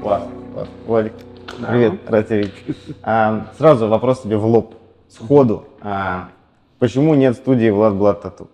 Классно, классно. Владик, привет, рад тебя видеть. Сразу вопрос тебе в лоб, сходу. Почему нет студии Влад Блад Тату?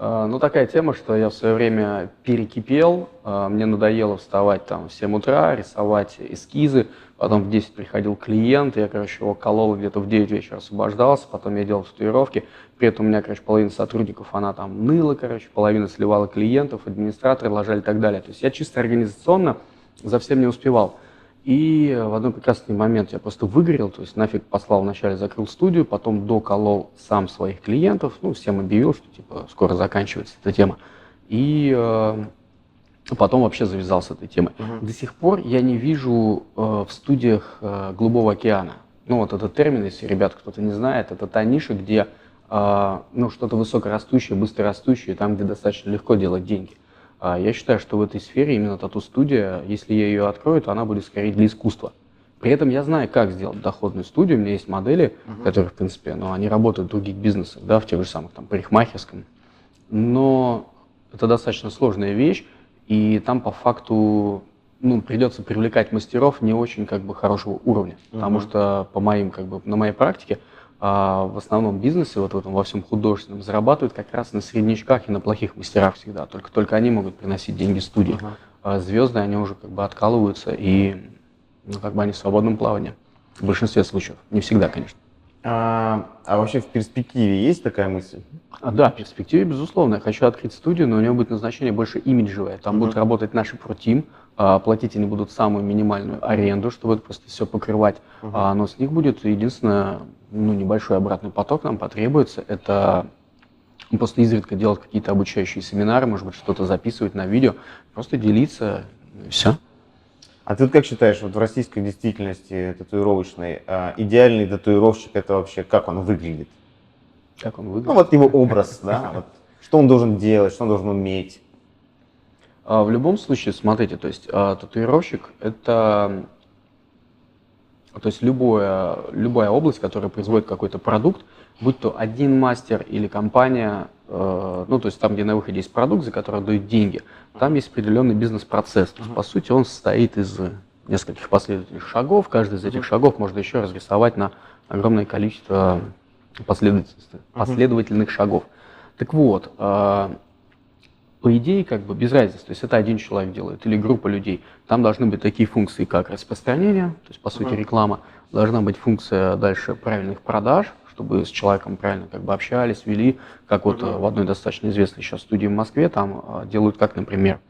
Ну, такая тема, что я в свое время перекипел, мне надоело вставать там в 7 утра, рисовать эскизы, потом в 10 приходил клиент, я, его колол, где-то в 9 вечера освобождался, потом я делал татуировки, при этом у меня, половина сотрудников, она там ныла, половина сливала клиентов, администраторы ложали и так далее. То есть я чисто организационно за всем не успевал. И в один прекрасный момент я просто выгорел, то есть нафиг послал, вначале закрыл студию, потом доколол сам своих клиентов, всем объявил, что типа скоро заканчивается эта тема. И потом вообще завязал с этой темой. До сих пор я не вижу в студиях Голубого океана. Вот этот термин, если, ребят, кто-то не знает, это та ниша, где что-то высокорастущее, быстрорастущее, там, где достаточно легко делать деньги. Я считаю, что в этой сфере именно тату-студия, если я ее открою, то она будет скорее для искусства. При этом я знаю, как сделать доходную студию. У меня есть модели, которые, в принципе, они работают в других бизнесах, в тех же самых, парикмахерском. Но это достаточно сложная вещь, и там по факту придется привлекать мастеров не очень хорошего уровня. Потому что на моей практике в основном бизнесе, вот в этом во всем художественном, зарабатывают как раз на среднячках и на плохих мастерах всегда. Только они могут приносить деньги студии. Звезды, они уже откалываются, и они в свободном плавании. В большинстве случаев. Не всегда, конечно. А вообще в перспективе есть такая мысль? Да, в перспективе, безусловно. Я хочу открыть студию, но у нее будет назначение больше имиджевое. Там будут работать наши про-тим, платить они будут самую минимальную аренду, чтобы это просто все покрывать. Но с них будет единственное, небольшой обратный поток нам потребуется. Это просто изредка делать какие-то обучающие семинары, может быть, что-то записывать на видео, просто делиться, и все. А ты как считаешь, в российской действительности татуировочной, идеальный татуировщик — это вообще как он выглядит? Как он выглядит? Его образ, да, что он должен делать, что он должен уметь? В любом случае, смотрите, то есть татуировщик — это любая область, которая производит какой-то продукт, будь то один мастер или компания, то есть там, где на выходе есть продукт, за который дают деньги, там есть определенный бизнес-процесс. То есть, по сути, он состоит из нескольких последовательных шагов. Каждый из этих шагов можно еще разрисовать на огромное количество последовательных шагов. Так вот, по идее, без разницы, то есть это один человек делает или группа людей. Там должны быть такие функции, как распространение, то есть, по сути, реклама. Должна быть функция дальше правильных продаж, чтобы с человеком правильно общались, вели. Как в одной достаточно известной сейчас студии в Москве, там делают как, например,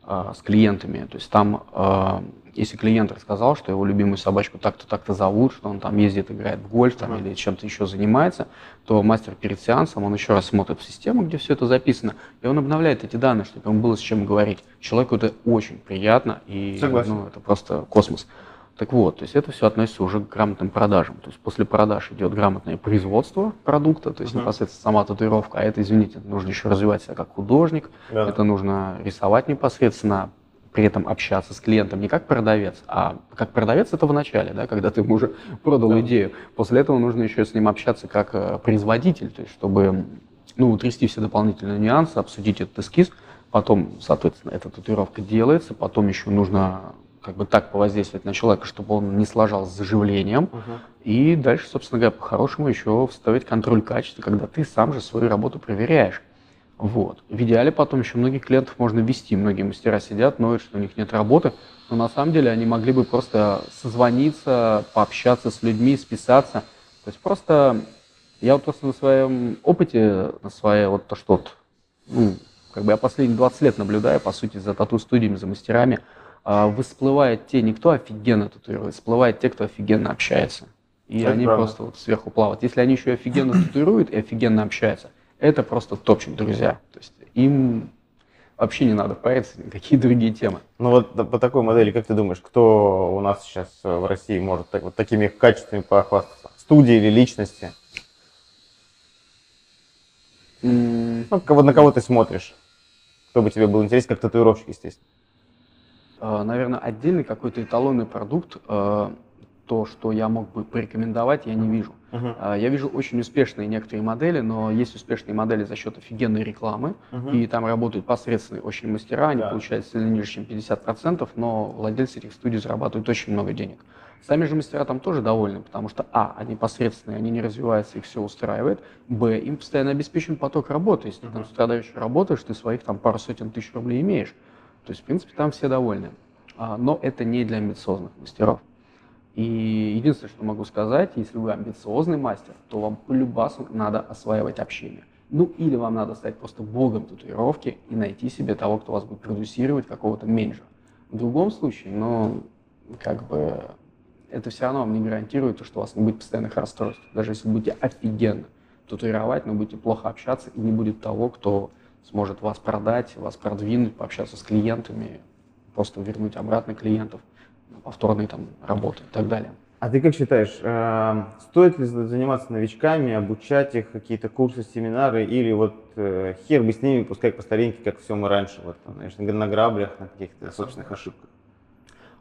с клиентами. То есть там, если клиент рассказал, что его любимую собачку так-то, так-то зовут, что он там ездит, играет в гольф или чем-то еще занимается, то мастер перед сеансом, он еще раз смотрит в систему, где все это записано, и он обновляет эти данные, чтобы ему было с чем говорить. Человеку это очень приятно, и это просто космос. Так вот, то есть это все относится уже к грамотным продажам. То есть после продаж идет грамотное производство продукта, то есть непосредственно сама татуировка, а это, извините, нужно еще развивать себя как художник, это нужно рисовать непосредственно, при этом общаться с клиентом не как продавец, а как продавец это в начале, когда ты ему уже продал идею. После этого нужно еще с ним общаться как производитель, то есть чтобы утрясти все дополнительные нюансы, обсудить этот эскиз, потом, соответственно, эта татуировка делается, потом еще нужно так повоздействовать на человека, чтобы он не сложал с заживлением. И дальше, собственно говоря, по-хорошему еще вставить контроль качества, когда ты сам же свою работу проверяешь. В идеале потом еще многих клиентов можно ввести. Многие мастера сидят, ноют, что у них нет работы, но на самом деле они могли бы просто созвониться, пообщаться с людьми, списаться. То есть просто я просто на своем опыте, я последние 20 лет наблюдаю, по сути, за тату-студиями, за мастерами, всплывают те, никто офигенно татуирует, всплывают те, кто офигенно общается. И это они правда. Просто сверху плавают. Если они еще офигенно татуируют и офигенно общаются, это просто топчик, друзья. То есть им вообще не надо париться, никакие другие темы. По такой модели, как ты думаешь, кто у нас сейчас в России может такими качествами похвастаться? Студии или личности? На кого ты смотришь? Кто бы тебе был интересен, как татуировщик, естественно? Наверное, отдельный какой-то эталонный продукт то, что я мог бы порекомендовать, я не вижу. Я вижу очень успешные некоторые модели, но есть успешные модели за счет офигенной рекламы, и там работают посредственные очень мастера, они получают сильно ниже, чем 50%, но владельцы этих студий зарабатывают очень много денег. Сами же мастера там тоже довольны, потому что, они посредственные, они не развиваются, их все устраивает, им постоянно обеспечен поток работы. Если ты там с утра до вечера работаешь, ты своих там пару сотен тысяч рублей имеешь. То есть, в принципе, там все довольны. Но это не для амбициозных мастеров. И единственное, что могу сказать, если вы амбициозный мастер, то вам по-любасу надо осваивать общение. Ну, или вам надо стать просто богом татуировки и найти себе того, кто вас будет продюсировать, какого-то менеджера. В другом случае, это все равно вам не гарантирует, что у вас не будет постоянных расстройств. Даже если будете офигенно татуировать, но будете плохо общаться, и не будет того, кто сможет вас продать, вас продвинуть, пообщаться с клиентами, просто вернуть обратно клиентов, повторные там работы и так далее. А ты как считаешь, стоит ли заниматься новичками, обучать их, какие-то курсы, семинары, или хер бы с ними, пускай по старинке, как все мы раньше, на граблях, на каких-то собственных ошибках?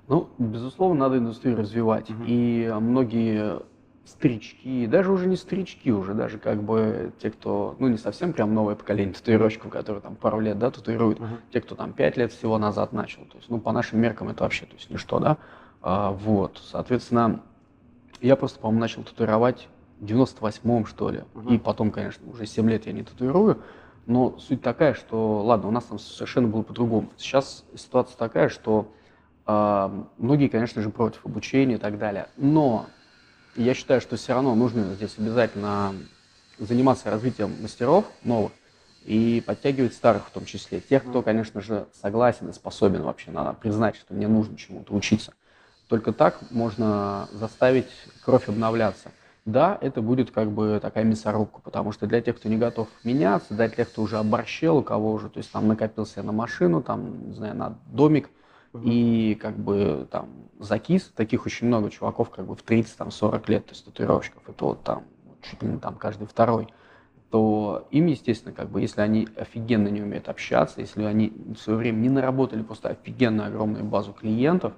Ну, безусловно, надо индустрию развивать. И многие старички, даже уже не старички, уже даже те, кто, не совсем прям новое поколение татуировщиков, которые там пару лет, татуируют, те, кто там 5 лет всего назад начал, то есть, по нашим меркам это вообще, то есть, ничто, да. Соответственно, я просто, по-моему, начал татуировать в 98-м, что ли, и потом, конечно, уже 7 лет я не татуирую, но суть такая, что, ладно, у нас там совершенно было по-другому. Сейчас ситуация такая, что многие, конечно же, против обучения и так далее, но я считаю, что все равно нужно здесь обязательно заниматься развитием мастеров новых и подтягивать старых в том числе. Тех, кто, конечно же, согласен и способен вообще, надо признать, что мне нужно чему-то учиться. Только так можно заставить кровь обновляться. Да, это будет такая мясорубка, потому что для тех, кто не готов меняться, для тех, кто уже оборщел, у кого уже, то есть там накопился на машину, там, не знаю, на домик, и там закис, таких очень много чуваков в 30-40 лет, то есть татуировщиков, это чуть ли не там каждый второй, то им, естественно, если они офигенно не умеют общаться, если они в свое время не наработали просто офигенную огромную базу клиентов,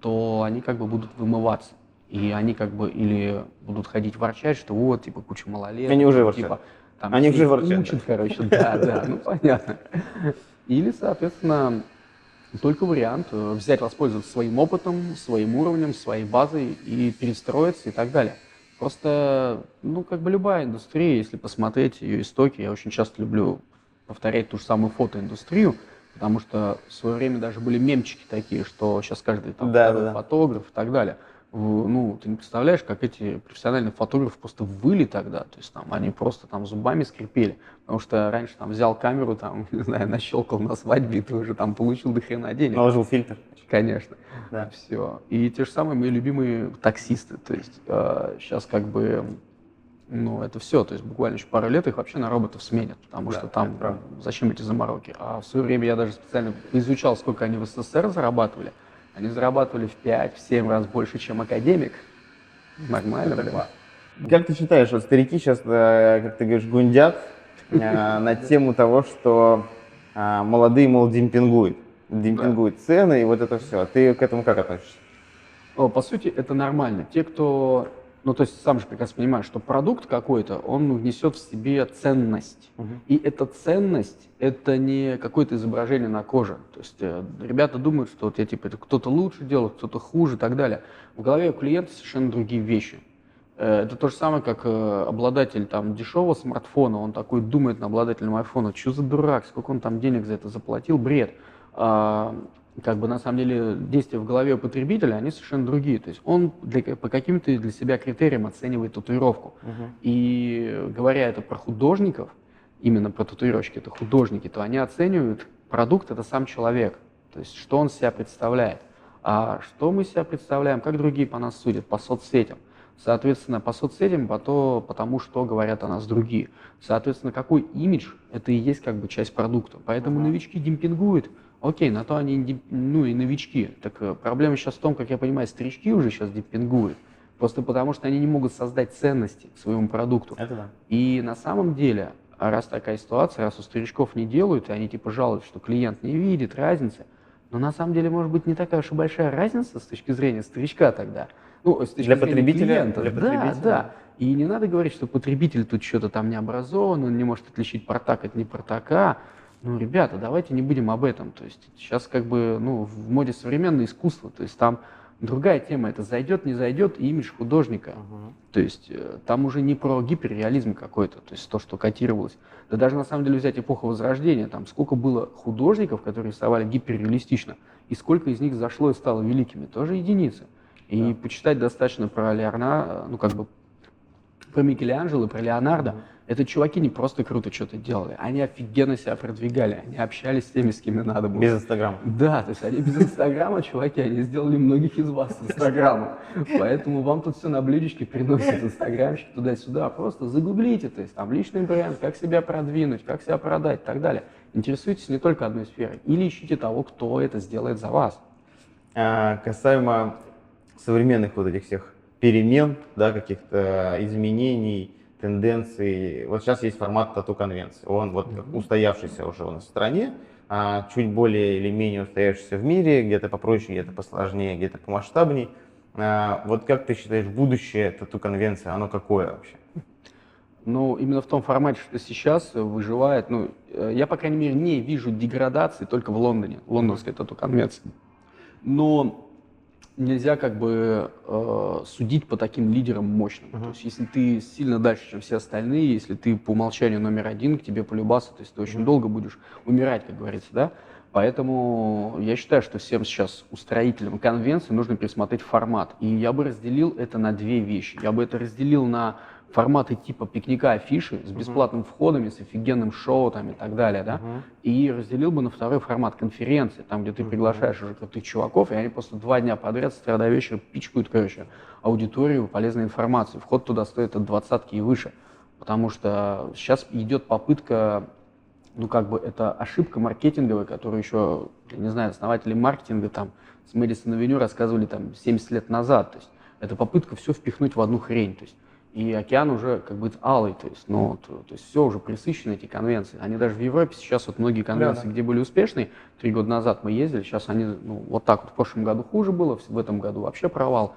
то они будут вымываться. И они или будут ходить ворчать, что куча малолетних. Они уже ворчат. Они уже ворчат. Да, понятно. Или, соответственно, только вариант взять, воспользоваться своим опытом, своим уровнем, своей базой и перестроиться и так далее. Просто, любая индустрия, если посмотреть ее истоки, я очень часто люблю повторять ту же самую фотоиндустрию, потому что в свое время даже были мемчики такие, что сейчас каждый второй фотограф и так далее. Ты не представляешь, как эти профессиональные фотографы просто выли тогда, то есть они просто зубами скрипели, потому что раньше взял камеру, не знаю, нащелкал на свадьбе, и ты уже получил до хрена денег. Наложил фильтр. Конечно, да. Все. И те же самые мои любимые таксисты, то есть сейчас это все, то есть буквально еще пару лет их вообще на роботов сменят, потому что зачем эти замороки. А в свое время я даже специально изучал, сколько они в СССР зарабатывали. Они зарабатывали в 5-7 раз больше, чем академик. Нормально, блин. Как ты считаешь, старики сейчас, как ты говоришь, гундят на тему того, что молодые, демпингуют цены и это все. Ты к этому как относишься? По сути, это нормально. Те, кто... то есть сам же прекрасно понимаешь, что продукт какой-то, он внесет в себе ценность. И эта ценность, это не какое-то изображение на коже. То есть ребята думают, что это кто-то лучше делает, кто-то хуже и так далее. В голове у клиента совершенно другие вещи. Это то же самое, как обладатель дешевого смартфона, он такой думает на обладателем айфона, что за дурак, сколько он денег за это заплатил, бред. На самом деле действия в голове у потребителя, они совершенно другие. То есть он по каким-то для себя критериям оценивает татуировку. И говоря это про художников, именно про татуировщики, это художники, то они оценивают продукт, это сам человек. То есть что он себя представляет. А что мы себя представляем, как другие по нас судят, по соцсетям. Соответственно, по соцсетям, потому что говорят о нас другие. Соответственно, какой имидж, это и есть часть продукта. Поэтому новички демпингуют. Окей, на то они и новички. Так проблема сейчас в том, как я понимаю, старички уже сейчас демпингуют. Просто потому, что они не могут создать ценности к своему продукту. Это да. И на самом деле, раз такая ситуация, раз у старичков не делают, и они жалуются, что клиент не видит разницы, но на самом деле может быть не такая уж и большая разница с точки зрения старичка тогда. Ну, с точки Для зрения потребителя, клиента. для Да, потребителя. да. И не надо говорить, что потребитель тут что-то там не образован, он не может отличить партак от непартака. Ну, ребята, давайте не будем об этом. То есть сейчас как бы, ну, в моде современное искусство. То есть там другая тема. Это зайдет, не зайдет, имидж художника. То есть там уже не про гиперреализм какой-то, то есть то, что котировалось. Да даже на самом деле взять эпоху Возрождения, там сколько было художников, которые рисовали гиперреалистично, и сколько из них зашло и стало великими, тоже единицы. И почитать достаточно про Леонардо, ну как бы про Микеланджело, про Леонардо. Это чуваки не просто круто что-то делали, они офигенно себя продвигали, они общались с теми, с кем надо было. Без Инстаграма. Да, то есть они без Инстаграма, чуваки, они сделали многих из вас с Инстаграма. Поэтому вам тут все на блюдечке приносят инстаграмщик туда-сюда. Просто загуглите, то есть там личный бренд, как себя продвинуть, как себя продать и так далее. Интересуйтесь не только одной сферой. Или ищите того, кто это сделает за вас. Касаемо современных вот этих всех перемен, да, каких-то изменений, тенденций. Вот сейчас есть формат тату-конвенции. Он вот устоявшийся уже у нас в стране, чуть более или менее устоявшийся в мире, где-то попроще, где-то посложнее, где-то помасштабней. Вот как ты считаешь, будущее тату-конвенции, оно какое вообще? Ну, именно в том формате, что сейчас выживает, ну, я, по крайней мере, не вижу деградации только в Лондоне, лондонской тату-конвенции. Но нельзя как бы судить по таким лидерам мощным. То есть если ты сильно дальше, чем все остальные, если ты по умолчанию номер один, к тебе полюбаться, то есть ты очень долго будешь умирать, как говорится, да? Поэтому я считаю, что всем сейчас устроителям конвенции нужно пересмотреть формат. И я бы разделил это на две вещи. Я бы это разделил на форматы типа пикника афиши с бесплатным входами, с офигенным шоу там и так далее, да, и разделил бы на второй формат конференции, там, где ты приглашаешь уже крутых чуваков, и они просто 2 дня подряд с утра до вечера пичкают, короче, аудиторию полезной информацией. Вход туда стоит от 20 и выше, потому что сейчас идет попытка, ну, как бы, это ошибка маркетинговая, которую еще, я не знаю, основатели маркетинга там с Мэдисон Авеню рассказывали там 70 лет назад, то есть это попытка все впихнуть в одну хрень, то есть и океан уже как бы алый, то есть, ну, то есть все уже пресыщено, эти конвенции. Они даже в Европе сейчас, вот многие конвенции, где были успешные, 3 года назад мы ездили, сейчас они, ну, вот так вот, в прошлом году хуже было, в этом году вообще провал,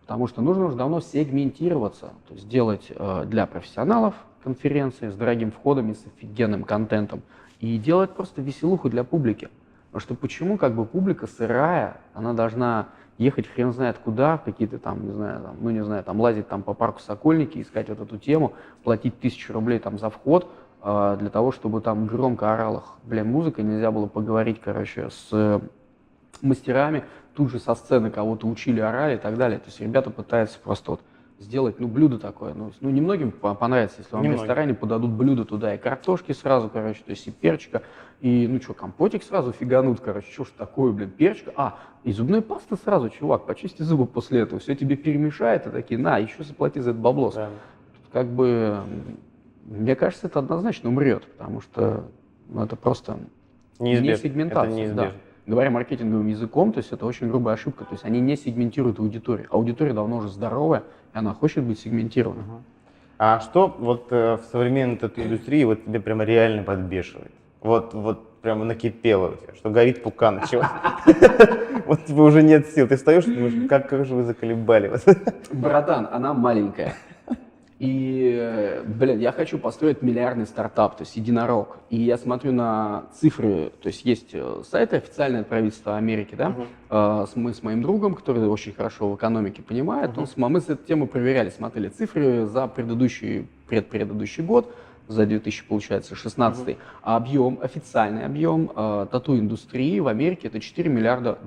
потому что нужно уже давно сегментироваться, то есть делать для профессионалов конференции с дорогим входом и с офигенным контентом, и делать просто веселуху для публики. Потому что почему как бы публика сырая, она должна ехать хрен знает куда, какие-то там, не знаю, там, ну не знаю, там лазить там по парку Сокольники, искать вот эту тему, платить 1000 рублей там за вход, для того, чтобы там громко орала, музыка, нельзя было поговорить, короче, с мастерами, тут же со сцены кого-то учили, орали и так далее. То есть ребята пытаются просто вот сделать, ну, блюдо такое. Ну, немногим понравится, если вам в ресторане подадут блюдо туда и картошки сразу, короче, то есть и перчика, и, ну, что, компотик сразу фиганут, короче, что ж такое, блин, перчика, и зубной пасты сразу, чувак, почисти зубы после этого, все тебе перемешает, и такие, на, еще заплати за это бабло. Да. Как бы, мне кажется, это однозначно умрет, потому что, ну, это просто не сегментация. Да. Говоря маркетинговым языком, то есть это очень грубая ошибка, то есть они не сегментируют аудиторию. Аудитория давно уже здоровая, и она хочет быть сегментирована. А что вот в современной тату-индустрии вот тебе прямо реально подбешивает? Вот прямо накипело у тебя, что горит пукан, чего? Вот тебе уже нет сил, ты встаешь и думаешь, как же вы заколебали. Братан, она маленькая. И, блин, я хочу построить миллиардный стартап, то есть единорог. И я смотрю на цифры, то есть есть сайты официальное правительства Америки, да, мы с моим другом, который очень хорошо в экономике понимает, мы с этой темой проверяли, смотрели цифры за предпредыдущий год, за 2000, получается, 16-й, а объем, официальный объем тату-индустрии в Америке это $4 миллиарда.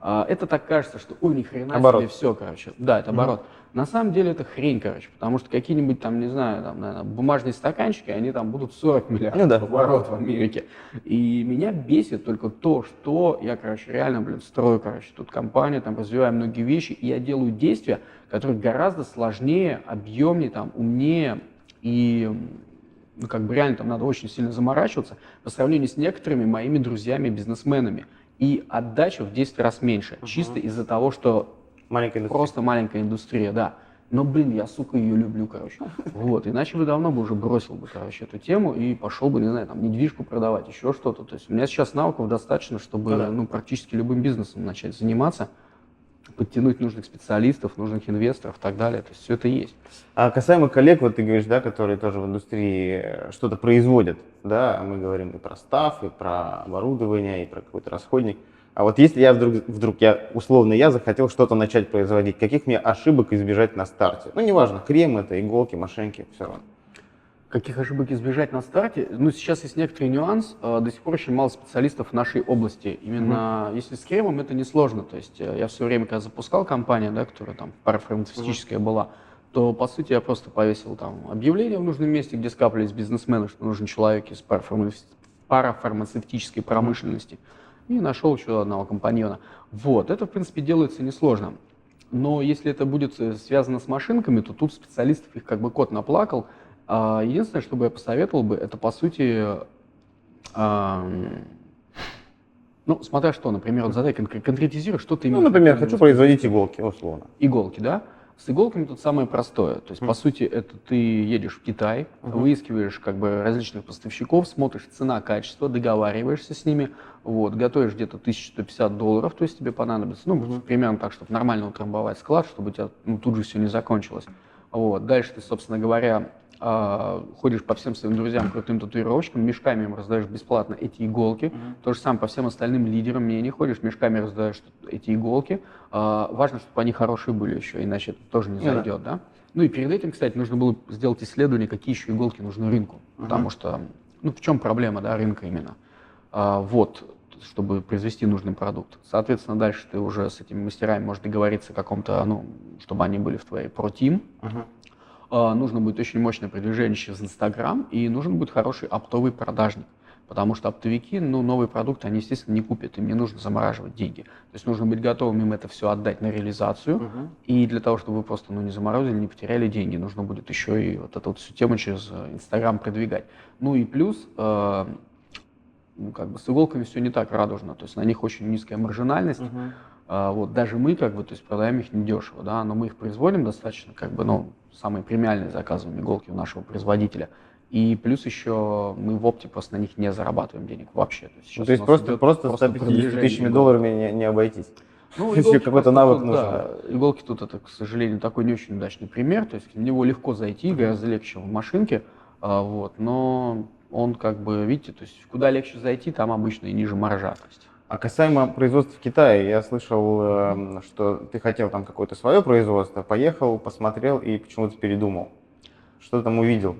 Это так кажется, что ой, ни хрена себе, все, короче. Да, это оборот. На самом деле это хрень, короче, потому что какие-нибудь там, не знаю, там, наверное, бумажные стаканчики, они там будут 40 миллиардов оборот в Америке. И меня бесит только то, что я, короче, реально, блин, строю, короче, тут компанию, там, развиваю многие вещи, и я делаю действия, которые гораздо сложнее, объемнее, там, умнее, и, ну, как бы реально там надо очень сильно заморачиваться по сравнению с некоторыми моими друзьями-бизнесменами. И отдача в 10 раз меньше, чисто из-за того, что просто маленькая индустрия, да. Но, блин, я, сука, ее люблю, короче. Вот, иначе бы давно бы уже бросил бы, короче, эту тему и пошел бы, не знаю, там, недвижку продавать, еще что-то. То есть у меня сейчас навыков достаточно, чтобы, ну, практически любым бизнесом начать заниматься. подтянуть нужных специалистов, нужных инвесторов и так далее. То есть все это есть. А касаемо коллег, вот ты говоришь, да, которые тоже в индустрии что-то производят, да, мы говорим и про став, и про оборудование, и про какой-то расходник. А вот если я условно, я захотел что-то начать производить, каких мне ошибок избежать на старте? Ну, неважно, крем это, иголки, машинки, все равно. Каких ошибок избежать на старте? Ну, сейчас есть некоторый нюанс. До сих пор очень мало специалистов в нашей области. Именно если с кремом это несложно. То есть я все время, когда запускал компанию, да, которая там парафармацевтическая была, то, по сути, я просто повесил там объявление в нужном месте, где скапливались бизнесмены, что нужен человек из парафармацевтической промышленности. И нашел еще одного компаньона. Вот, это, в принципе, делается несложно. Но если это будет связано с машинками, то тут специалистов их как бы кот наплакал. Единственное, что бы я посоветовал бы, это, по сути, ну, смотря что, например, вот задай, конкретизируй, что ты имеешь. Ну, например, хочу производить иголки, условно. Иголки, да? С иголками тут самое простое. То есть, по сути, это ты едешь в Китай, выискиваешь как бы различных поставщиков, смотришь цена-качество, договариваешься с ними, вот, готовишь где-то $1150, то есть тебе понадобится, ну, примерно так, чтобы нормально утрамбовать склад, чтобы у тебя тут же все не закончилось. Вот. Дальше ты, собственно говоря, ходишь по всем своим друзьям, крутым татуировщикам, мешками им раздаешь бесплатно эти иголки. То же самое по всем остальным лидерам мнений ходишь, мешками раздаешь эти иголки. Важно, чтобы они хорошие были еще, иначе это тоже не зайдет, да? Ну и перед этим, кстати, нужно было сделать исследование, какие еще иголки нужны рынку. Потому что, ну, в чем проблема, да, рынка именно? Вот, чтобы произвести нужный продукт. Соответственно, дальше ты уже с этими мастерами можешь договориться о каком-то, ну, чтобы они были в твоей про-тим. Нужно будет очень мощное продвижение через Инстаграм, и нужен будет хороший оптовый продажник. Потому что оптовики, ну, новые продукты, они, естественно, не купят, им не нужно замораживать деньги. То есть нужно быть готовым им это все отдать на реализацию, и для того, чтобы вы просто, ну, не заморозили, не потеряли деньги, нужно будет еще и вот эту вот всю тему через Инстаграм продвигать. Ну и плюс, ну, как бы с иголками все не так радужно, то есть на них очень низкая маржинальность. Вот даже мы как бы, то есть продаем их недешево, да, но мы их производим достаточно, как бы, ну, самые премиальные заказываем иголки у нашего производителя. И плюс еще мы в опте просто на них не зарабатываем денег вообще. То есть просто 150 тысячами долларами не обойтись. Ну, если какой-то навык тут, нужен. Да, иголки тут это, к сожалению, такой не очень удачный пример. То есть в него легко зайти, гораздо легче, чем в машинке. Вот, но он как бы, видите, то есть куда легче зайти, там обычно и ниже маржа. То есть. А касаемо производства в Китае, я слышал, что ты хотел там какое-то свое производство, поехал, посмотрел и почему-то передумал. Что там увидел?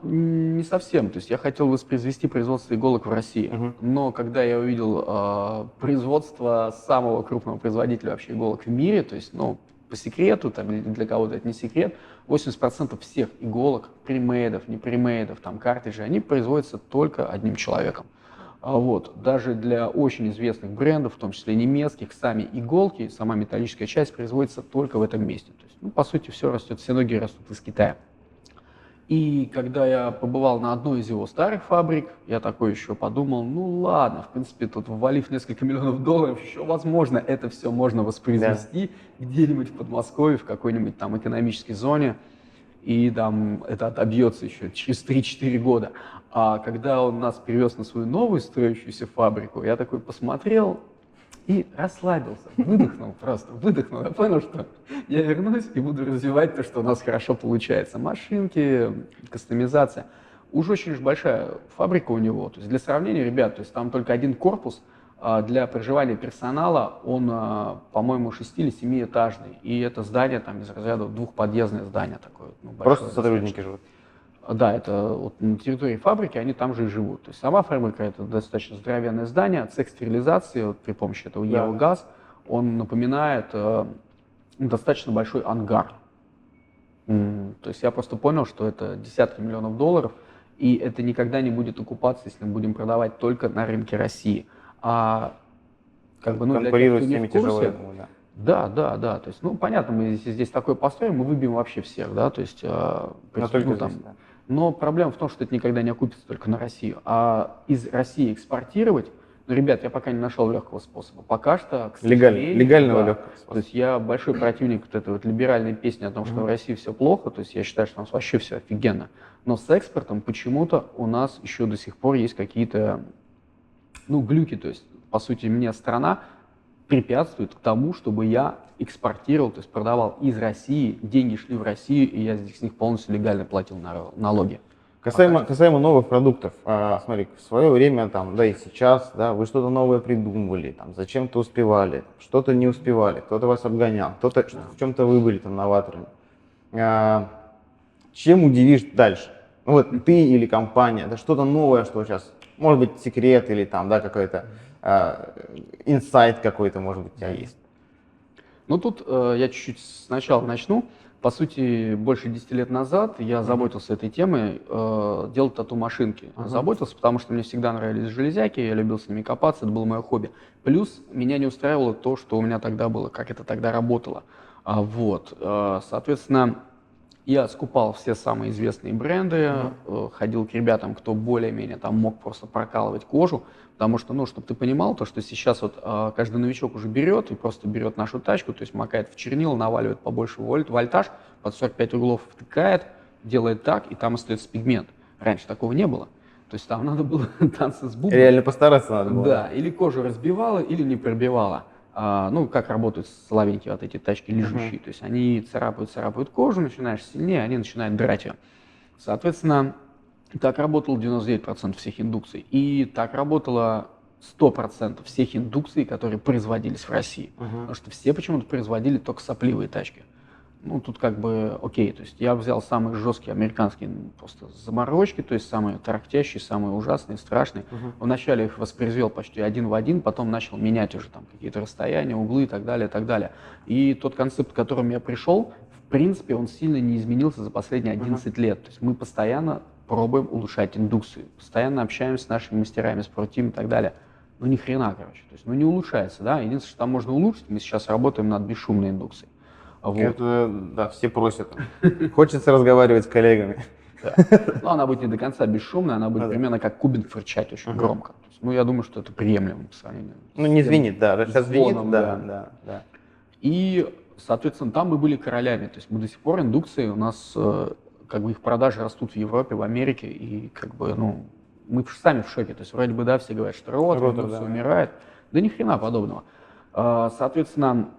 Не совсем. То есть я хотел воспроизвести производство иголок в России, но когда я увидел производство самого крупного производителя вообще иголок в мире, то есть, ну, по секрету, там, или для кого-то это не секрет, 80% всех иголок, премейдов, не премейдов, там, картриджей, они производятся только одним человеком. Вот. Даже для очень известных брендов, в том числе немецких, сами иголки, сама металлическая часть производится только в этом месте. То есть, ну, по сути, все растет, все ноги растут из Китая. И когда я побывал на одной из его старых фабрик, я такой еще подумал, ну ладно, в принципе, тут ввалив несколько миллионов долларов, еще возможно, это все можно воспроизвести где-нибудь в Подмосковье, в какой-нибудь там экономической зоне, и там это отобьется еще через 3-4 года. А когда он нас перевез на свою новую строящуюся фабрику, я такой посмотрел и расслабился, выдохнул просто, выдохнул. Я понял, что я вернусь и буду развивать то, что у нас хорошо получается. Машинки, кастомизация. Уж очень уж большая фабрика у него. То есть для сравнения, ребят, то есть там только один корпус для проживания персонала, он, по-моему, 6- или 7-этажный. И это здание там из разряда двухподъездное здание такое. Ну, просто сотрудники живут? Да, это вот на территории фабрики, они там же и живут. То есть сама фабрика — это достаточно здоровенное здание, цех стерилизации вот, при помощи этого ЕО-газ, он напоминает достаточно большой ангар. То есть я просто понял, что это десятки миллионов долларов, и это никогда не будет окупаться, если мы будем продавать только на рынке России. А как бы, ну, конкурировать с теми тяжело. Да. То есть, ну, понятно, мы если здесь такое построим, мы выбьем вообще всех, да, то есть, но проблема в том, что это никогда не окупится только на Россию. А из России экспортировать, ну, ребят, я пока не нашел легкого способа. Пока что, к сожалению, легального легкого способа. То есть я большой противник вот этой вот либеральной песни о том, что в России все плохо, то есть я считаю, что у нас вообще все офигенно. Но с экспортом почему-то у нас еще до сих пор есть какие-то, ну, глюки, то есть, по сути, мне страна препятствует к тому, чтобы я экспортировал, то есть продавал из России, деньги шли в Россию, и я здесь с них полностью легально платил налоги. Касаемо новых продуктов, смотри, в свое время, там, да и сейчас, да, вы что-то новое придумывали, там, зачем-то успевали, что-то не успевали, кто-то вас обгонял, кто-то в чем-то вы были там новаторами. Чем удивишь дальше? Ну вот ты или компания, это что-то новое, что сейчас, может быть, секрет или там, да, какой-то инсайт какой-то, может быть, у тебя есть. Ну тут я чуть-чуть сначала начну. По сути, больше 10 лет назад я заботился этой темой, делал тату-машинки. Заботился, потому что мне всегда нравились железяки, я любил с ними копаться, это было мое хобби. Плюс меня не устраивало то, что у меня тогда было, как это тогда работало. Соответственно, я скупал все самые известные бренды, ходил к ребятам, кто более-менее там мог просто прокалывать кожу, потому что, ну, чтобы ты понимал, то, что сейчас вот каждый новичок уже берет и просто берет нашу тачку, то есть макает в чернила, наваливает побольше вольтаж, под 45 углов втыкает, делает так, и там остается пигмент. Раньше такого не было. То есть там надо было танцы с бубном. Реально постараться надо было. Да, или кожу разбивала, или не пробивала. Ну, как работают слабенькие вот эти тачки лежащие. То есть они царапают кожу, начинаешь сильнее, они начинают драть ее. Соответственно, так работало 99% всех индукций. И так работало 100% всех индукций, которые производились в России. Потому что все почему-то производили только сопливые тачки. Ну, тут как бы окей, то есть я взял самые жесткие американские просто заморочки, то есть самые тарахтящие, самые ужасные, страшные. Вначале их воспроизвел почти один в один, потом начал менять уже там какие-то расстояния, углы и так далее, и так далее. И тот концепт, к которому я пришел, в принципе, он сильно не изменился за последние 11 лет. То есть мы постоянно пробуем улучшать индукцию, постоянно общаемся с нашими мастерами, с ProTeam и так далее. Ну, ни хрена, короче. То есть, ну, не улучшается, да. Единственное, что там можно улучшить, мы сейчас работаем над бесшумной индукцией. Вот. Это, да, все просят. Хочется разговаривать с коллегами. Да. Но она будет не до конца бесшумная, она будет примерно как кубин фырчать очень громко. То есть, ну, я думаю, что это приемлемо по сравнению. Ну, не звенит, да. Сейчас звенит, звоном, да. И, соответственно, там мы были королями. То есть мы до сих пор индукции, у нас как бы их продажи растут в Европе, в Америке, и как бы, ну, мы сами в шоке. То есть вроде бы, да, все говорят, что индукция умирает. Да ни хрена подобного. Соответственно,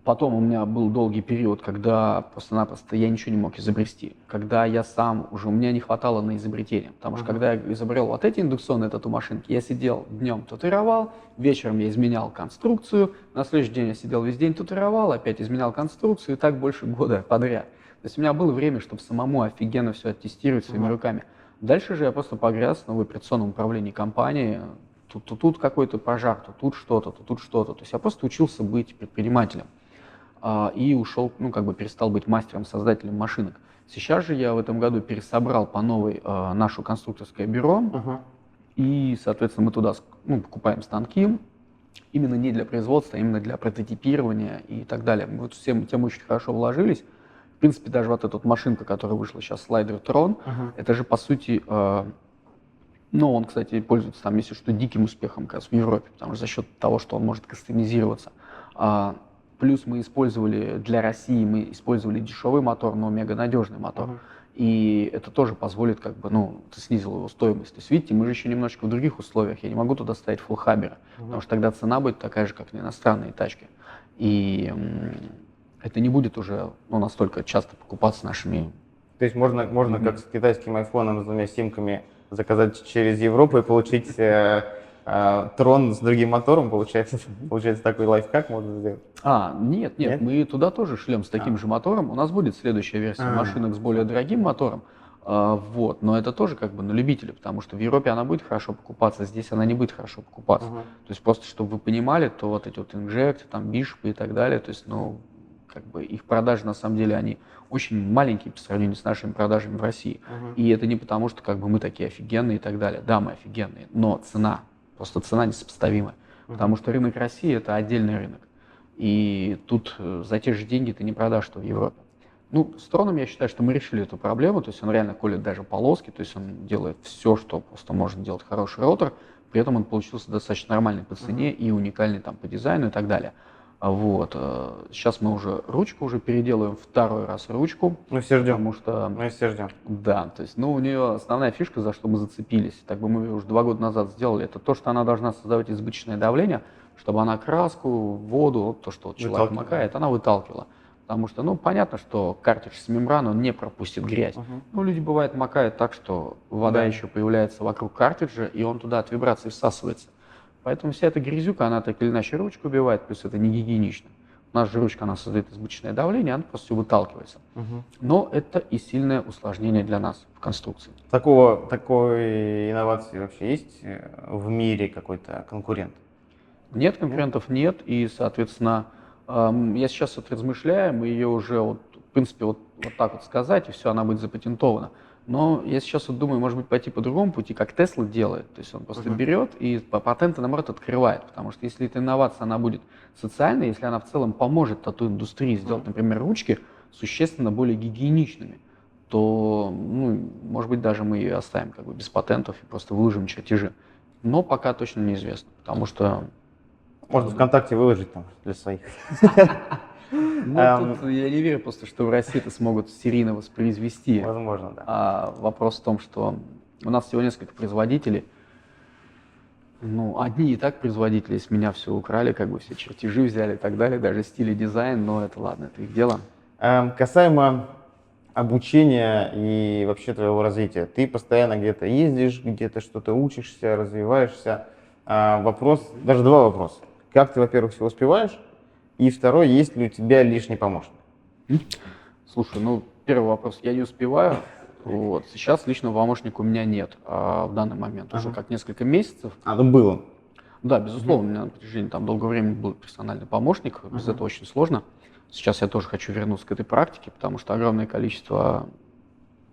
потом у меня был долгий период, когда просто-напросто я ничего не мог изобрести. Когда я сам уже, у меня не хватало на изобретение. Потому что когда я изобрел вот эти индукционные тату-машинки, я сидел днем татуировал, вечером я изменял конструкцию, на следующий день я сидел весь день татуировал, опять изменял конструкцию, и так больше года подряд. То есть у меня было время, чтобы самому офигенно все оттестировать своими руками. Дальше же я просто погряз в операционном управлении компании. Тут какой-то пожар, тут что-то, тут что-то. То есть я просто учился быть предпринимателем. И ушел, ну, как бы перестал быть мастером, создателем машинок. Сейчас же я в этом году пересобрал по новой нашу конструкторское бюро, и, соответственно, мы туда покупаем станки, именно не для производства, а именно для прототипирования и так далее. Мы вот всем тем очень хорошо вложились. В принципе, даже вот эта вот машинка, которая вышла сейчас, слайдер Tron, это же, по сути, ну, он, кстати, пользуется там, если что, диким успехом как раз в Европе, потому что за счет того, что он может кастомизироваться. Плюс мы использовали для России, мы использовали дешевый мотор, но мега надежный мотор. И это тоже позволит, как бы, ну, снизил его стоимость. То есть, видите, мы же еще немножечко в других условиях. Я не могу туда ставить фулл-хаббера, потому что тогда цена будет такая же, как на иностранные тачки. И это не будет уже, ну, настолько часто покупаться нашими. То есть можно как с китайским айфоном с двумя симками заказать через Европу и получить Трон с другим мотором, получается такой лайфхак можно сделать? Нет, мы туда тоже шлем с таким же мотором. У нас будет следующая версия машинок с более дорогим мотором. Но это тоже как бы на любителя, потому что в Европе она будет хорошо покупаться, здесь она не будет хорошо покупаться. То есть просто, чтобы вы понимали, то вот эти вот инжекты, там, бишпы и так далее, то есть, ну, как бы их продажи на самом деле, они очень маленькие по сравнению с нашими продажами в России. И это не потому, что как бы мы такие офигенные и так далее. Да, мы офигенные, но цена несопоставимая. Потому что рынок России – это отдельный рынок. И тут за те же деньги ты не продашь, что в Европе. Ну, с Троном я считаю, что мы решили эту проблему. То есть он реально колет даже полоски, то есть он делает все, что просто может делать хороший ротор. При этом он получился достаточно нормальный по цене и уникальный там по дизайну и так далее. Сейчас мы уже ручку переделываем второй раз ручку. Мы все ждем. Потому что, мы все ждем. Да, то есть, у нее основная фишка, за что мы зацепились, так бы мы ее уже 2 года назад сделали, это то, что она должна создавать избыточное давление, чтобы она краску, воду, вот то, что вот человек Выталкивала. макает, она выталкивала. Потому что, ну, понятно, что картридж с мембраной, он не пропустит грязь. Мгм. Ну, люди, бывает, макают так, что вода Да. еще появляется вокруг картриджа, и он туда от вибрации всасывается. Поэтому вся эта грязюка, она так или иначе ручку убивает, плюс это не гигиенично. У нас же ручка, она создает избыточное давление, она просто все выталкивается. Мгм. Но это и сильное усложнение для нас в конструкции. Такой инновации вообще есть в мире какой-то конкурент? Нет конкурентов, нет, и, соответственно, я сейчас вот размышляю, мы ее уже, вот, в принципе, вот так вот сказать, и все, она будет запатентована. Но я сейчас вот думаю, может быть, пойти по другому пути, как Тесла делает. То есть он просто Мгм. берет и патенты, наоборот, открывает. Потому что если эта инновация, она будет социальной, если она в целом поможет тату индустрии сделать, например, ручки существенно более гигиеничными, то, ну, может быть, даже мы ее оставим как бы без патентов и просто выложим чертежи. Но пока точно неизвестно, потому что Можно ВКонтакте выложить там для своих. ну, тут я не верю просто, что в России это смогут серийно воспроизвести. Возможно, да. А вопрос в том, что у нас всего несколько производителей. Ну, одни и так производители с меня все украли, как бы все чертежи взяли и так далее, даже стиль и дизайн, но это ладно, это их дело. Касаемо обучения и вообще твоего развития. Ты постоянно где-то ездишь, где-то что-то учишься, развиваешься. Даже два вопроса. Как ты, во-первых, все успеваешь? И второй, есть ли у тебя лишний помощник? Слушай, ну, первый вопрос, я не успеваю. Вот. Сейчас личного помощника у меня нет в данный момент, уже Ага. как несколько месяцев. Ну было. Да, безусловно, у меня на протяжении там долгого времени был персональный помощник, без этого очень сложно. Сейчас я тоже хочу вернуться к этой практике, потому что огромное количество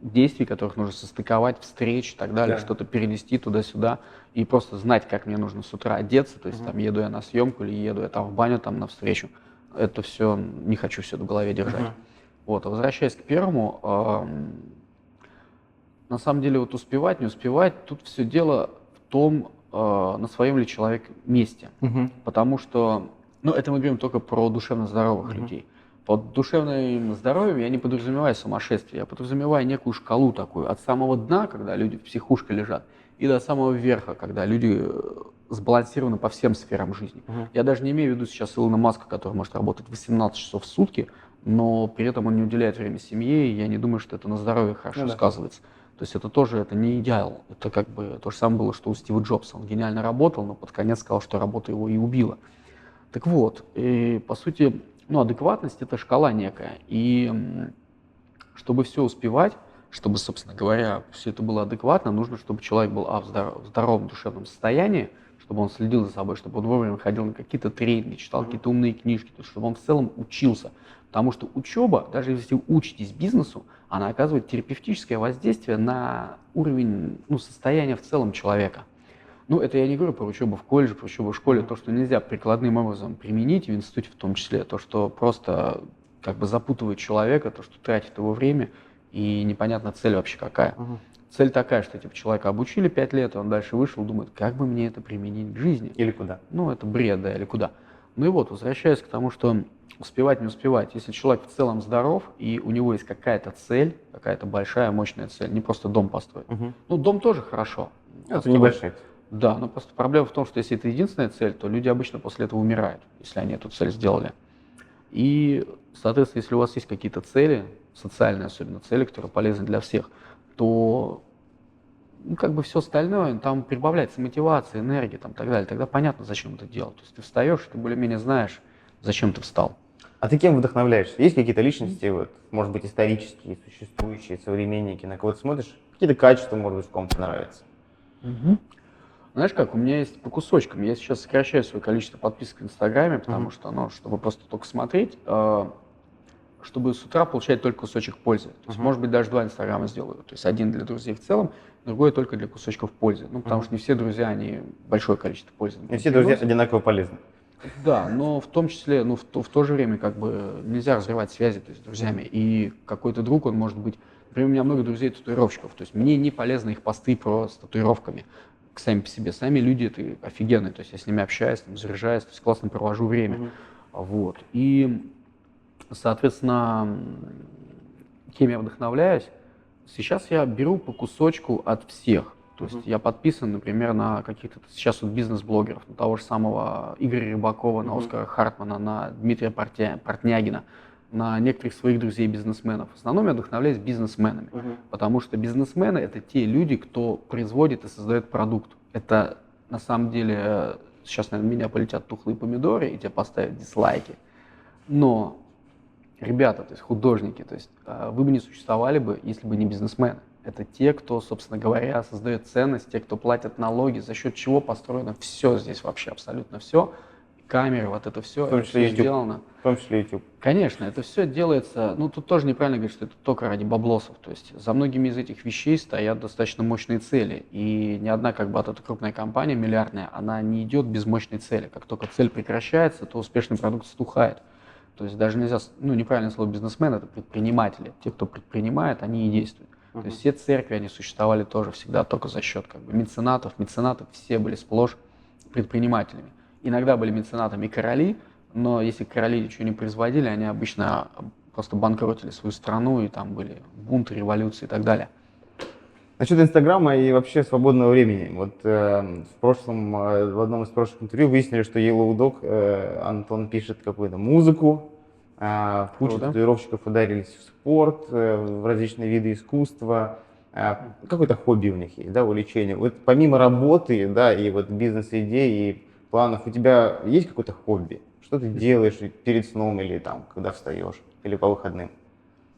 действий, которых нужно состыковать, встреч и так далее, Да. что-то перенести туда-сюда, и просто знать, как мне нужно с утра одеться, то есть там еду я на съемку или еду я там в баню там на встречу, это все, не хочу все в голове держать. Вот, а возвращаясь к первому, на самом деле вот успевать, не успевать, тут все дело в том, на своем ли человек месте. Потому что, ну, это мы говорим только про душевно здоровых людей. Под душевным здоровьем я не подразумеваю сумасшествие, я подразумеваю некую шкалу такую, от самого дна, когда люди в психушке лежат, и до самого верха, когда люди сбалансированы по всем сферам жизни. Я даже не имею в виду сейчас Илона Маска, который может работать 18 часов в сутки, но при этом он не уделяет время семье, и я не думаю, что это на здоровье хорошо сказывается. То есть это тоже это не идеал. Это как бы то же самое было, что у Стива Джобса. Он гениально работал, но под конец сказал, что работа его и убила. Так вот, и по сути, ну, адекватность — это шкала некая. И чтобы все успевать, чтобы, собственно говоря, все это было адекватно, нужно, чтобы человек был в здоровом душевном состоянии, чтобы он следил за собой, чтобы он вовремя ходил на какие-то тренинги, читал какие-то умные книжки, то есть чтобы он в целом учился. Потому что учеба, даже если вы учитесь бизнесу, она оказывает терапевтическое воздействие на уровень, ну, состояния в целом человека. Ну, это я не говорю про учебу в колледже, про учебу в школе, то, что нельзя прикладным образом применить, в институте в том числе, то, что просто как бы запутывает человека, то, что тратит его время, и непонятна цель вообще какая. Цель такая, что типа человека обучили 5 лет, и он дальше вышел, думает, как бы мне это применить к жизни. Или куда? Ну, это бред, да, или куда. Ну и вот, возвращаясь к тому, что успевать, не успевать. Если человек в целом здоров, и у него есть какая-то цель, какая-то большая, мощная цель, не просто дом построить. Ну, дом тоже хорошо. Это небольшая. Да, но просто проблема в том, что если это единственная цель, то люди обычно после этого умирают, если они эту цель сделали. И, соответственно, если у вас есть какие-то цели, социальные особенно цели, которые полезны для всех, то ну, как бы все остальное, там прибавляется мотивация, энергия, там, так далее. Тогда понятно, зачем это делать. То есть ты встаешь, ты более-менее знаешь, зачем ты встал. А ты кем вдохновляешься? Есть какие-то личности, вот, может быть, исторические, существующие, современники, на кого ты смотришь? Какие-то качества, может быть, в ком-то нравятся? Знаешь как, у меня есть по кусочкам. Я сейчас сокращаю свое количество подписок в Инстаграме, потому что, ну, чтобы просто только смотреть, чтобы с утра получать только кусочек пользы. То есть, может быть, даже 2 Инстаграма сделаю. То есть один для друзей в целом, другой только для кусочков пользы. Ну, потому что не все друзья, они большое количество пользы. Не все друзья одинаково полезны. Да, но в том числе, ну, в то же время, как бы, нельзя разрывать связи, то есть, с друзьями. И какой-то друг, он может быть... Например, у меня много друзей-татуировщиков, то есть мне не полезны их посты про с татуировками сами по себе. Сами люди это офигенные, то есть я с ними общаюсь, там, заряжаюсь, то есть классно провожу время. Вот. И, соответственно, кем я вдохновляюсь? Сейчас я беру по кусочку от всех. То есть я подписан, например, на каких-то сейчас вот бизнес-блогеров, на того же самого Игоря Рыбакова, на Оскара Хартмана, на Дмитрия Портнягина, на некоторых своих друзей-бизнесменов. В основном я вдохновляюсь бизнесменами, потому что бизнесмены — это те люди, кто производит и создает продукт. Это на самом деле, сейчас, наверное, меня полетят тухлые помидоры и тебе поставят дизлайки, но ребята, то есть художники, то есть вы бы не существовали бы, если бы не бизнесмены. Это те, кто, собственно говоря, создает ценность, те, кто платят налоги, за счет чего построено все здесь вообще, абсолютно все. Камеры, вот это все, В том числе YouTube. сделано. В том числе YouTube. Конечно, это все делается, ну тут тоже неправильно говорить, что это только ради баблосов. То есть за многими из этих вещей стоят достаточно мощные цели. И ни одна как бы вот эта крупная компания миллиардная, она не идет без мощной цели. Как только цель прекращается, то успешный продукт стухает. То есть даже нельзя, ну неправильное слово бизнесмен, это предприниматели. Те, кто предпринимает, они и действуют. То есть все церкви, они существовали тоже всегда только за счет как бы меценатов. Меценаты все были сплошь предпринимателями. Иногда были меценатами короли, но если короли ничего не производили, они обычно просто банкротили свою страну, и там были бунты, революции и так далее. Насчет Инстаграма и вообще свободного времени. Вот в одном из прошлых интервью выяснили, что Yellow Dog Антон пишет какую-то музыку, куча татуировщиков ударились в спорт, в различные виды искусства. Какое-то хобби у них есть, да, увлечение. Вот помимо работы, да, и вот бизнес-идей, и планов, у тебя есть какое-то хобби? Что ты делаешь перед сном или там, когда встаешь, или по выходным?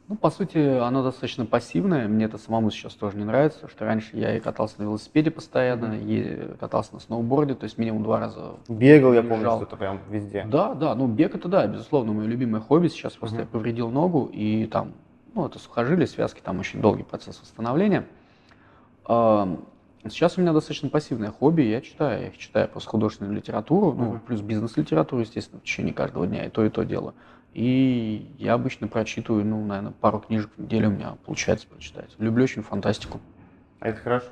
Ну, по сути, оно достаточно пассивное. Мне это самому сейчас тоже не нравится, потому что раньше я и катался на велосипеде постоянно, и катался на сноуборде, то есть минимум 2 раза. Бегал, я помню, что-то прям везде. Да, ну бег это да, безусловно, мое любимое хобби. Сейчас просто я повредил ногу, и там, ну, это сухожилие, связки, там очень долгий процесс восстановления. Сейчас у меня достаточно пассивное хобби, я читаю просто художественную литературу, ну, плюс бизнес-литературу, естественно, в течение каждого дня, и то делаю. И я обычно прочитываю, ну, наверное, пару книжек в неделю у меня получается прочитать. Люблю очень фантастику. Это хорошо.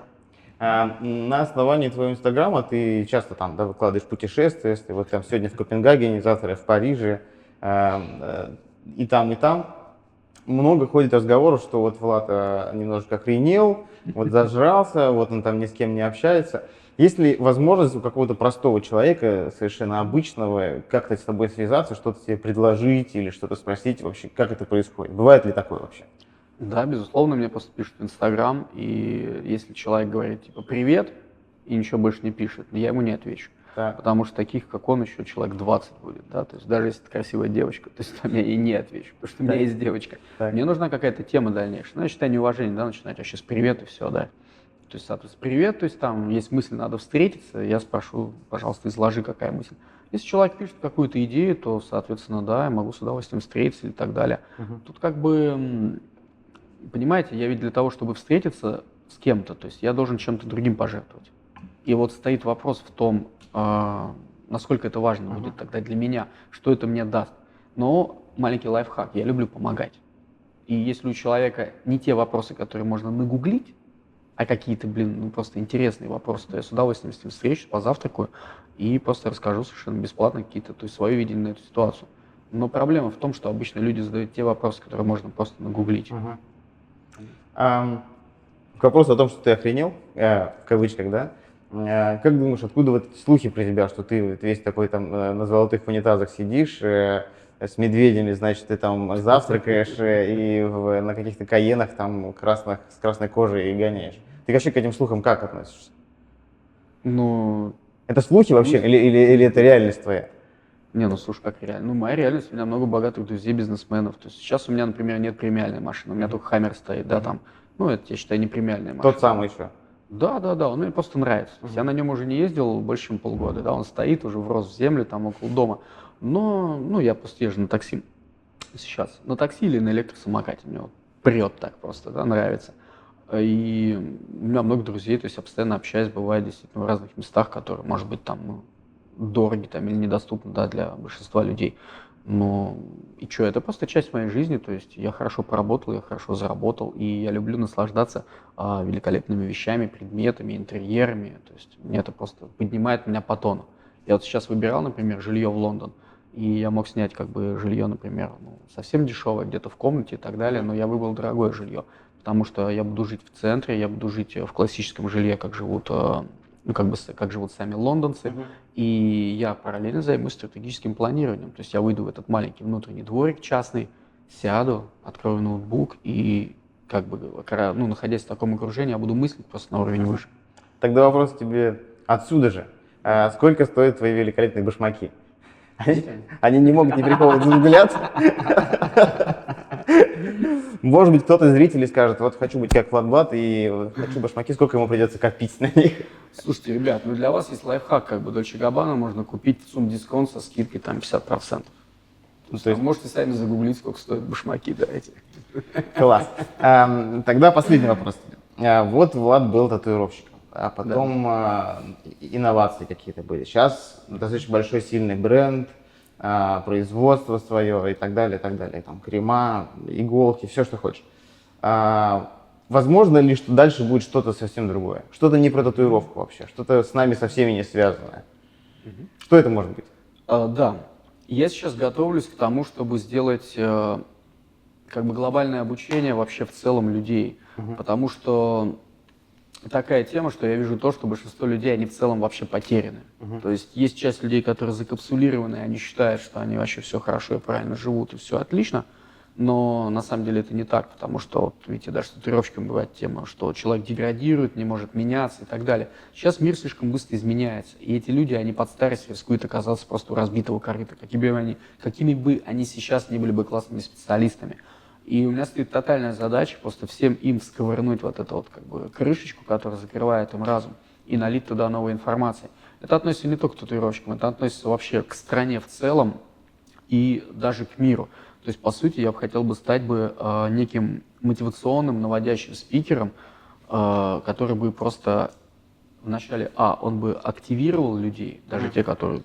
На основании твоего инстаграма ты часто там, да, выкладываешь путешествия, ты вот там сегодня в Копенгагене, завтра в Париже, и там, и там. Много ходит разговоров, что вот Влад немножко охренел, вот зажрался, вот он там ни с кем не общается. Есть ли возможность у какого-то простого человека, совершенно обычного, как-то с тобой связаться, что-то тебе предложить или что-то спросить вообще, как это происходит? Бывает ли такое вообще? Да, безусловно, мне просто пишут в Инстаграм, и если человек говорит типа «привет» и ничего больше не пишет, я ему не отвечу. Так. Потому что таких, как он, еще человек 20 будет, да, то есть даже если это красивая девочка, то есть там я ей не отвечу, потому что у меня есть девочка. Так. Мне нужна какая-то тема дальнейшая. Ну, я считаю неуважение, да, начинать вообще с «привет» и все, да. То есть, соответственно, «привет», то есть там есть мысль, надо встретиться, я спрошу, пожалуйста, изложи, какая мысль. Если человек пишет какую-то идею, то, соответственно, да, я могу с удовольствием встретиться и так далее. Тут как бы, понимаете, я ведь для того, чтобы встретиться с кем-то, то есть я должен чем-то другим пожертвовать. И вот стоит вопрос в том, насколько это важно будет тогда для меня, что это мне даст. Но маленький лайфхак, я люблю помогать. И если у человека не те вопросы, которые можно нагуглить, а какие-то, просто интересные вопросы, то я с удовольствием с ним встречусь, позавтракаю и просто расскажу совершенно бесплатно какие-то, то есть свое видение на эту ситуацию. Но проблема в том, что обычно люди задают те вопросы, которые можно просто нагуглить. К вопросу о том, что ты охренел, в кавычках, да? Как думаешь, откуда вот слухи про тебя, что ты весь такой там на золотых унитазах сидишь, с медведями, значит, ты там завтракаешь и на каких-то каенах там с красной кожей и гоняешь? Ты вообще к этим слухам как относишься? Ну, Это слухи вообще или это реальность твоя? не, ну слушай, как реально? Ну, моя реальность, у меня много богатых друзей, бизнесменов. То есть сейчас у меня, например, нет премиальной машины, у меня только Хаммер стоит, да, там. Ну, это, я считаю, не премиальная машина. Тот самый еще? Да, он мне просто нравится. То есть я на нем уже не ездил больше, чем полгода, да, он стоит уже врос в землю, там около дома. Но, ну, я просто езжу на такси сейчас. На такси или на электросамокате, мне вот прет так просто, да, нравится. И у меня много друзей, то есть я постоянно общаюсь, бывает действительно в разных местах, которые, может быть, там, ну, дороги там или недоступны, да, для большинства людей. Но и что, это просто часть моей жизни, то есть я хорошо поработал, я хорошо заработал, и я люблю наслаждаться великолепными вещами, предметами, интерьерами, то есть мне это просто поднимает меня по тону. Я вот сейчас выбирал, например, жилье в Лондон, и я мог снять как бы жилье, например, ну, совсем дешевое, где-то в комнате и так далее, но я выбрал дорогое жилье, потому что я буду жить в центре, я буду жить в классическом жилье, как живут, ну, как бы, как живут сами лондонцы, и я параллельно займусь стратегическим планированием. То есть я выйду в этот маленький внутренний дворик частный, сяду, открою ноутбук и, как бы, ну, находясь в таком окружении, я буду мыслить просто на уровень выше. Тогда вопрос тебе отсюда же. Сколько стоят твои великолепные башмаки? Они не могут не приковывать взгляд. Может быть, кто-то из зрителей скажет, вот хочу быть как Владбат и хочу башмаки, сколько ему придется копить на них. Слушайте, ребят, ну для вас есть лайфхак, как бы Dolce Gabbana можно купить в сум-дисконт со скидкой там 50%. То есть можете сами загуглить, сколько стоят башмаки, давайте. Класс. Тогда последний вопрос тебе. Вот Влад был татуировщиком, а потом инновации какие-то были. Сейчас достаточно большой, сильный бренд, производство свое и так далее, и так далее. Там крема, иголки, все, что хочешь. Возможно ли, что дальше будет что-то совсем другое? Что-то не про татуировку вообще, что-то с нами со всеми не связанное. Что это может быть? Да, я сейчас готовлюсь к тому, чтобы сделать как бы глобальное обучение вообще в целом людей, потому что такая тема, что я вижу то, что большинство людей, они в целом вообще потеряны. То есть есть часть людей, которые закапсулированы, и они считают, что они вообще все хорошо и правильно живут, и все отлично. Но на самом деле это не так, потому что, вот, видите, даже с татуировщиком бывает тема, что человек деградирует, не может меняться и так далее. Сейчас мир слишком быстро изменяется, и эти люди, они под старость рискуют оказаться просто у разбитого корыта, какими бы они сейчас не были бы классными специалистами. И у меня стоит тотальная задача просто всем им всковырнуть вот эту вот как бы крышечку, которая закрывает им разум, и налить туда новой информации. Это относится не только к татуировщикам, это относится вообще к стране в целом и даже к миру. То есть, по сути, я бы хотел бы стать неким мотивационным, наводящим спикером, который бы просто вначале, он бы активировал людей, даже те, которые,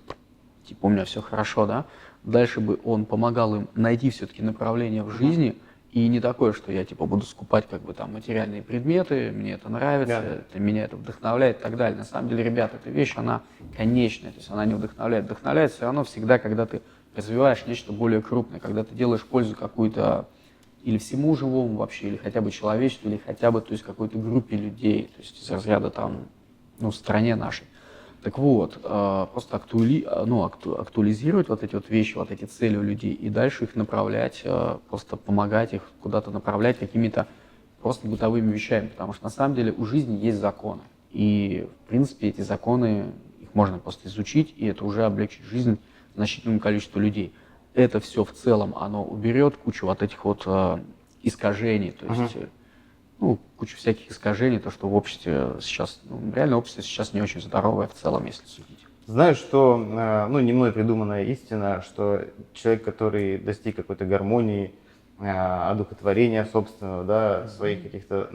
типа, у меня все хорошо, да, дальше бы он помогал им найти все-таки направление в жизни, и не такое, что я, типа, буду скупать, как бы, там, материальные предметы, мне это нравится, меня это вдохновляет и так далее. На самом деле, ребята, эта вещь, она конечная, то есть она не вдохновляет. Вдохновляет все равно всегда, когда ты развиваешь нечто более крупное, когда ты делаешь пользу какую-то или всему живому вообще, или хотя бы человечеству, или хотя бы, то есть, какой-то группе людей, то есть из разряда там, ну, стране нашей. Так вот, просто актуализировать вот эти вот вещи, вот эти цели у людей, и дальше их направлять, просто помогать их куда-то направлять какими-то просто бытовыми вещами, потому что на самом деле у жизни есть законы, и в принципе эти законы, их можно просто изучить, и это уже облегчит жизнь значительному количеству людей. Это все в целом, оно уберет кучу вот этих вот искажений, то есть, ну, кучу всяких искажений, то, что в обществе сейчас, ну, реально общество сейчас не очень здоровое в целом, если судить. Знаешь, что, ну, не мной придуманная истина, что человек, который достиг какой-то гармонии, одухотворения собственного, да, своих каких-то,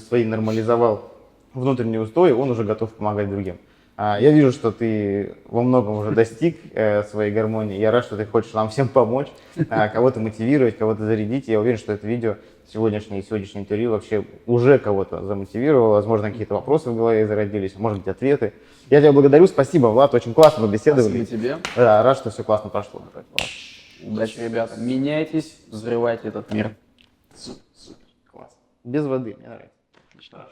свои нормализовал внутренние устои, он уже готов помогать другим. Я вижу, что ты во многом уже достиг своей гармонии. Я рад, что ты хочешь нам всем помочь, кого-то мотивировать, кого-то зарядить. Я уверен, что это видео, сегодняшнее интервью вообще уже кого-то замотивировало. Возможно, какие-то вопросы в голове зародились, может быть, ответы. Я тебя благодарю. Спасибо, Влад. Очень классно мы беседовали. Спасибо тебе. Да, рад, что все классно прошло. Удачи, ребята. Меняйтесь, взрывайте этот мир. Супер, класс. Без воды, мне нравится. Отлично.